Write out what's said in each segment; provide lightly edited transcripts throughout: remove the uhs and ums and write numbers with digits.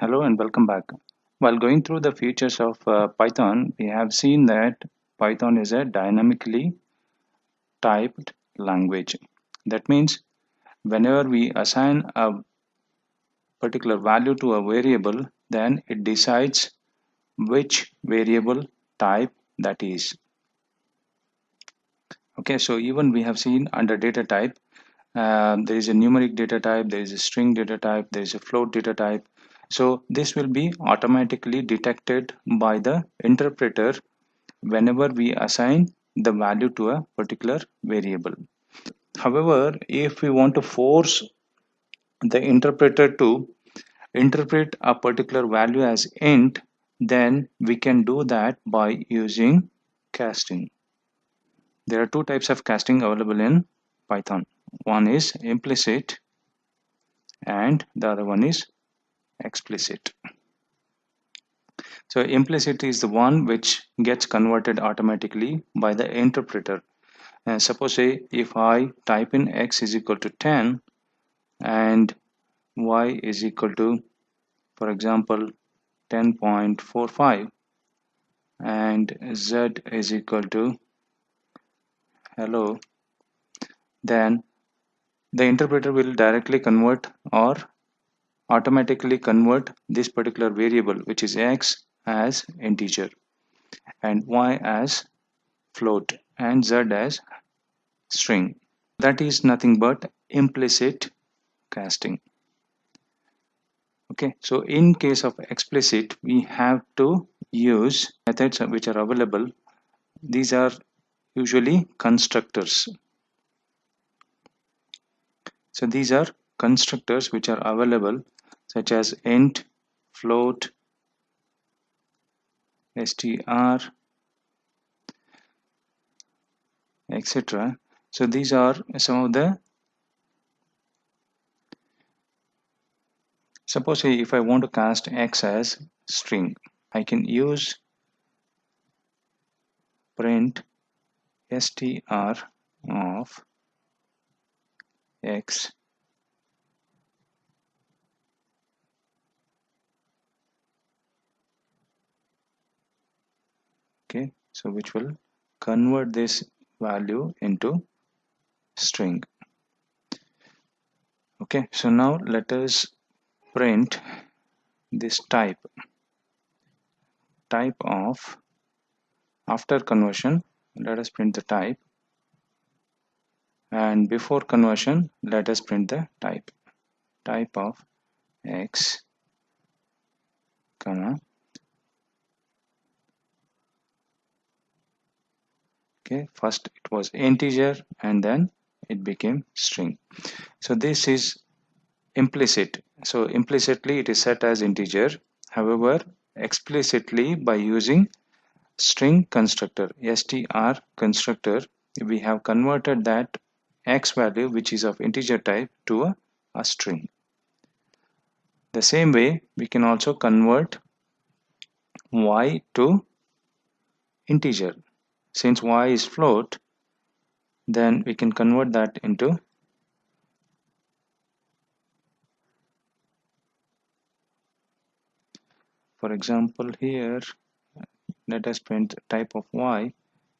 Hello and welcome back. While going through the features of Python, we have seen that Python is a dynamically typed language. That means whenever we assign a particular value to a variable, then it decides which variable type that is. Okay, so even we have seen under data type, there is a numeric data type, there is a string data type, there is a float data type. So this will be automatically detected by the interpreter whenever we assign the value to a particular variable. However, if we want to force the interpreter to interpret a particular value as int, then we can do that by using casting. There are two types of casting available in Python. One is implicit and the other one is explicit. So implicit is the one which gets converted automatically by the interpreter. And suppose say if I type in x is equal to 10 and y is equal to, for example, 10.45 and z is equal to hello, then the interpreter will directly convert or automatically convert this particular variable, which is x, as integer and y as float and z as string. That is nothing but implicit casting. Okay, so in case of explicit, we have to use methods which are available. These are usually constructors. So these are constructors which are available, such as int, float, str, etc. So these are some of the, suppose if I want to cast x as string, I can use print str of x okay, so which will convert this value into string. Okay, so now let us print this type of, after conversion let us print the and before conversion let us print the type of x comma, okay, first it was integer and then it became string. So this is implicit, so implicitly it is set as integer. However, explicitly by using string constructor, str constructor, we have converted that x value which is of integer type to a string. The same way we can also convert y to integer. Since y is float, then we can convert that into, for example, here let us print type of y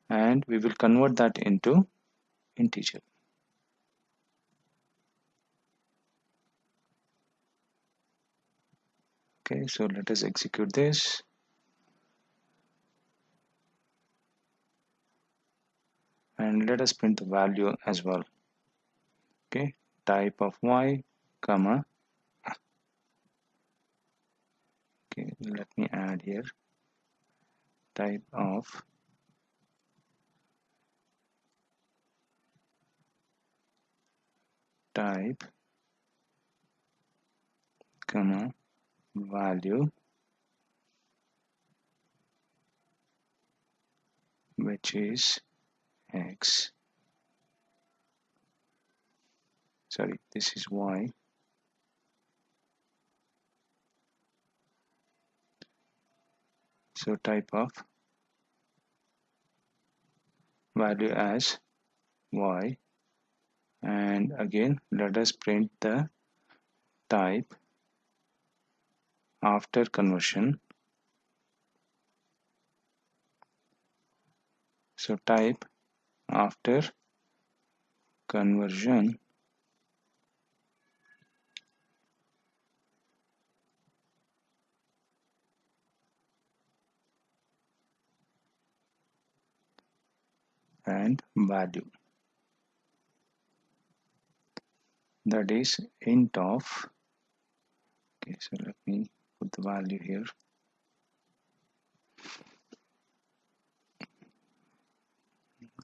and we will convert that into integer. Okay, so let us execute this and let us print the value as well. Okay, type of y comma, okay, let me add here type of type comma value which is x, sorry, this is y, so type of value as y and again let us print the type after conversion. So type after conversion and value, that is int of, okay, so let me put the value here,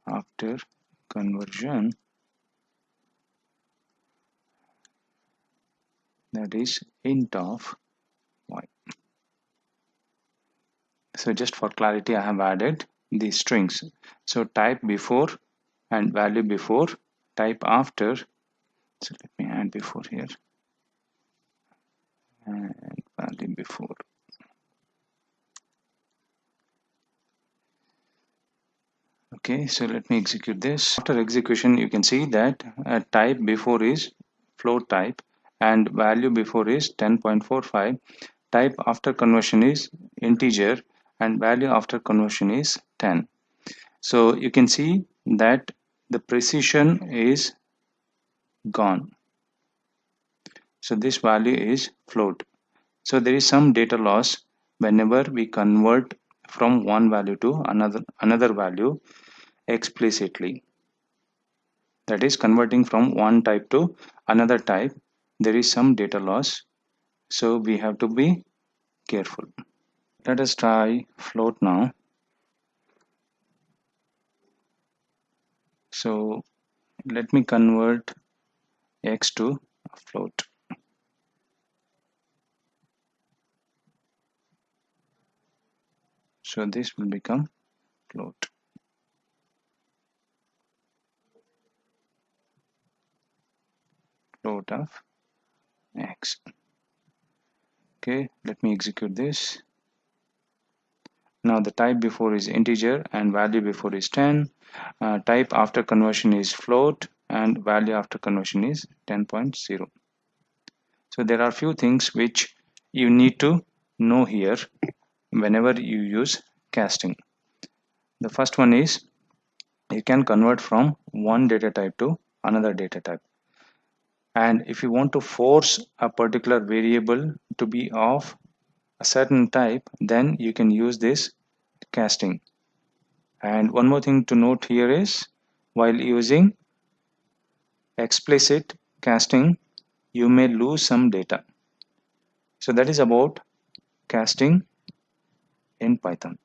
after conversion, that is int of y. So just for clarity, I have added the strings. So type before and value before, type after. So let me add before here and value before. Okay, so let me execute this. After execution, you can see that type before is float type and value before is 10.45. Type after conversion is integer and value after conversion is 10. So you can see that the precision is gone. So this value is float. So there is some data loss whenever we convert from one value to another value explicitly. That is converting from one type to another type. There is some data loss. So we have to be careful. Let us try float now. So let me convert x to a float. So this will become float. Float of x. Okay, let me execute this. Now the type before is integer and value before is 10. Type after conversion is float and value after conversion is 10.0. So there are few things which you need to know here whenever you use casting. The first one is you can convert from one data type to another data type. And if you want to force a particular variable to be of a certain type, then you can use this casting. And one more thing to note here is while using explicit casting, you may lose some data. So that is about casting in Python.